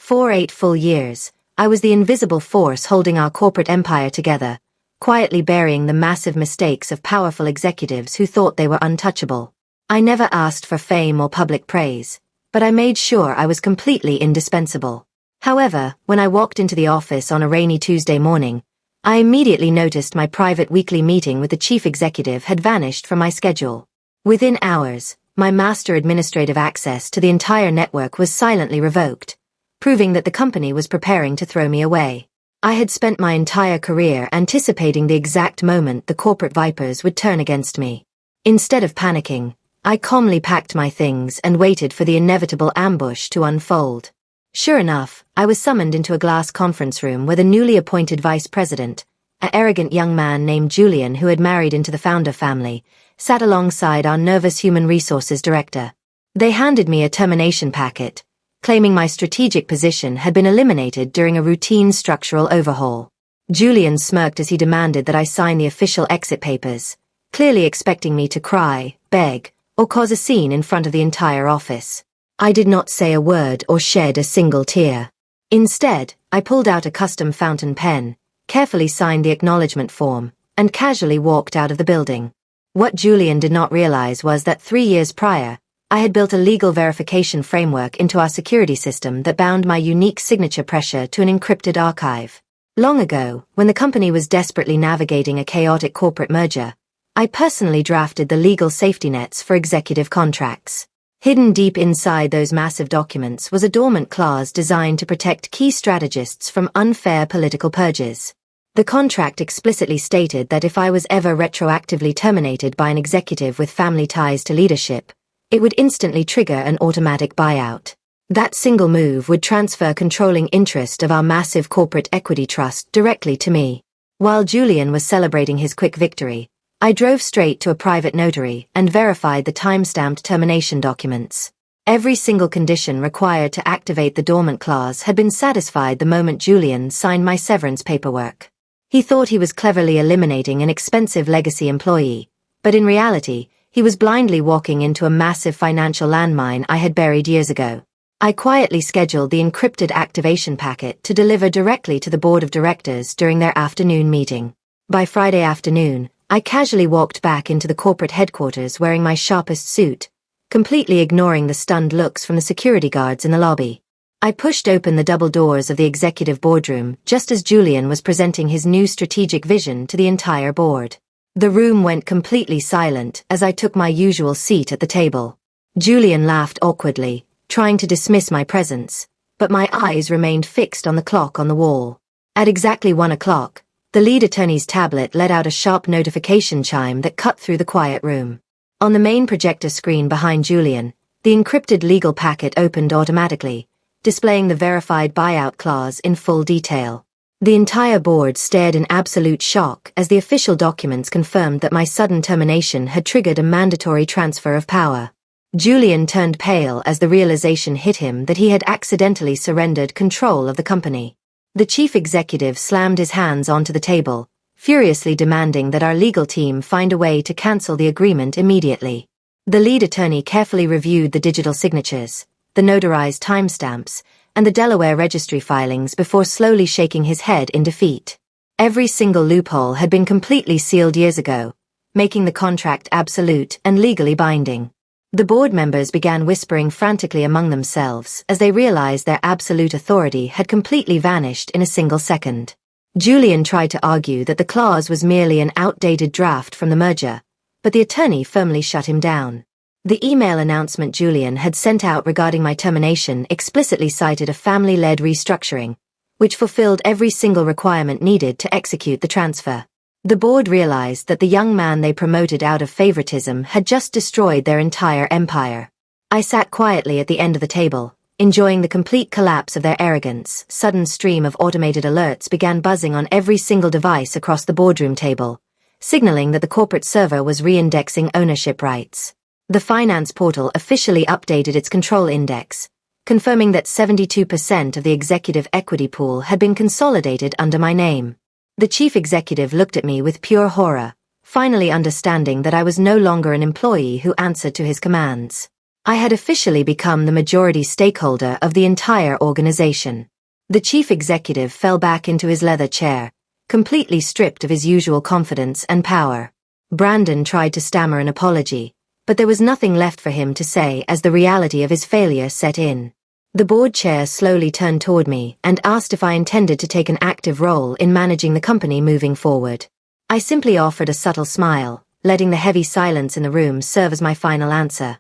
For 8 full years, I was the invisible force holding our corporate empire together, quietly burying the massive mistakes of powerful executives who thought they were untouchable. I never asked for fame or public praise, but I made sure I was completely indispensable. However, when I walked into the office on a rainy Tuesday morning, I immediately noticed my private weekly meeting with the chief executive had vanished from my schedule. Within hours, my master administrative access to the entire network was silently revoked, proving that the company was preparing to throw me away. I had spent my entire career anticipating the exact moment the corporate vipers would turn against me. Instead of panicking, I calmly packed my things and waited for the inevitable ambush to unfold. Sure enough, I was summoned into a glass conference room where the newly appointed vice president, an arrogant young man named Julian who had married into the founder family, sat alongside our nervous human resources director. They handed me a termination packet, claiming my strategic position had been eliminated during a routine structural overhaul. Julian smirked as he demanded that I sign the official exit papers, clearly expecting me to cry, beg, or cause a scene in front of the entire office. I did not say a word or shed a single tear. Instead, I pulled out a custom fountain pen, carefully signed the acknowledgement form, and casually walked out of the building. What Julian did not realize was that 3 years prior, I had built a legal verification framework into our security system that bound my unique signature pressure to an encrypted archive. Long ago, when the company was desperately navigating a chaotic corporate merger, I personally drafted the legal safety nets for executive contracts. Hidden deep inside those massive documents was a dormant clause designed to protect key strategists from unfair political purges. The contract explicitly stated that if I was ever retroactively terminated by an executive with family ties to leadership, it would instantly trigger an automatic buyout. That single move would transfer controlling interest of our massive corporate equity trust directly to me. While Julian was celebrating his quick victory, I drove straight to a private notary and verified the time-stamped termination documents. Every single condition required to activate the dormant clause had been satisfied the moment Julian signed my severance paperwork. He thought he was cleverly eliminating an expensive legacy employee, but in reality, he was blindly walking into a massive financial landmine I had buried years ago. I quietly scheduled the encrypted activation packet to deliver directly to the board of directors during their afternoon meeting. By Friday afternoon, I casually walked back into the corporate headquarters wearing my sharpest suit, completely ignoring the stunned looks from the security guards in the lobby. I pushed open the double doors of the executive boardroom just as Julian was presenting his new strategic vision to the entire board. The room went completely silent as I took my usual seat at the table. Julian laughed awkwardly, trying to dismiss my presence, but my eyes remained fixed on the clock on the wall. At exactly 1 o'clock, the lead attorney's tablet let out a sharp notification chime that cut through the quiet room. On the main projector screen behind Julian, the encrypted legal packet opened automatically, displaying the verified buyout clause in full detail. The entire board stared in absolute shock as the official documents confirmed that my sudden termination had triggered a mandatory transfer of power. Julian turned pale as the realization hit him that he had accidentally surrendered control of the company. The chief executive slammed his hands onto the table, furiously demanding that our legal team find a way to cancel the agreement immediately. The lead attorney carefully reviewed the digital signatures, the notarized timestamps, and the Delaware registry filings before slowly shaking his head in defeat. Every single loophole had been completely sealed years ago, making the contract absolute and legally binding. The board members began whispering frantically among themselves as they realized their absolute authority had completely vanished in a single second. Julian tried to argue that the clause was merely an outdated draft from the merger, but the attorney firmly shut him down. The email announcement Julian had sent out regarding my termination explicitly cited a family-led restructuring, which fulfilled every single requirement needed to execute the transfer. The board realized that the young man they promoted out of favoritism had just destroyed their entire empire. I sat quietly at the end of the table, enjoying the complete collapse of their arrogance. Sudden stream of automated alerts began buzzing on every single device across the boardroom table, signaling that the corporate server was re-indexing ownership rights. The finance portal officially updated its control index, confirming that 72% of the executive equity pool had been consolidated under my name. The chief executive looked at me with pure horror, finally understanding that I was no longer an employee who answered to his commands. I had officially become the majority stakeholder of the entire organization. The chief executive fell back into his leather chair, completely stripped of his usual confidence and power. Brandon tried to stammer an apology, but there was nothing left for him to say as the reality of his failure set in. The board chair slowly turned toward me and asked if I intended to take an active role in managing the company moving forward. I simply offered a subtle smile, letting the heavy silence in the room serve as my final answer.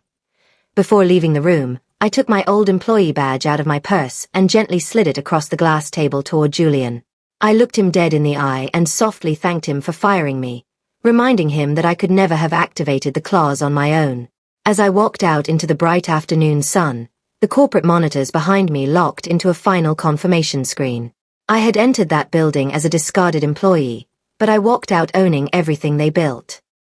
Before leaving the room, I took my old employee badge out of my purse and gently slid it across the glass table toward Julian. I looked him dead in the eye and softly thanked him for firing me, reminding him that I could never have activated the clause on my own. As I walked out into the bright afternoon sun, the corporate monitors behind me locked into a final confirmation screen. I had entered that building as a discarded employee, but I walked out owning everything they built.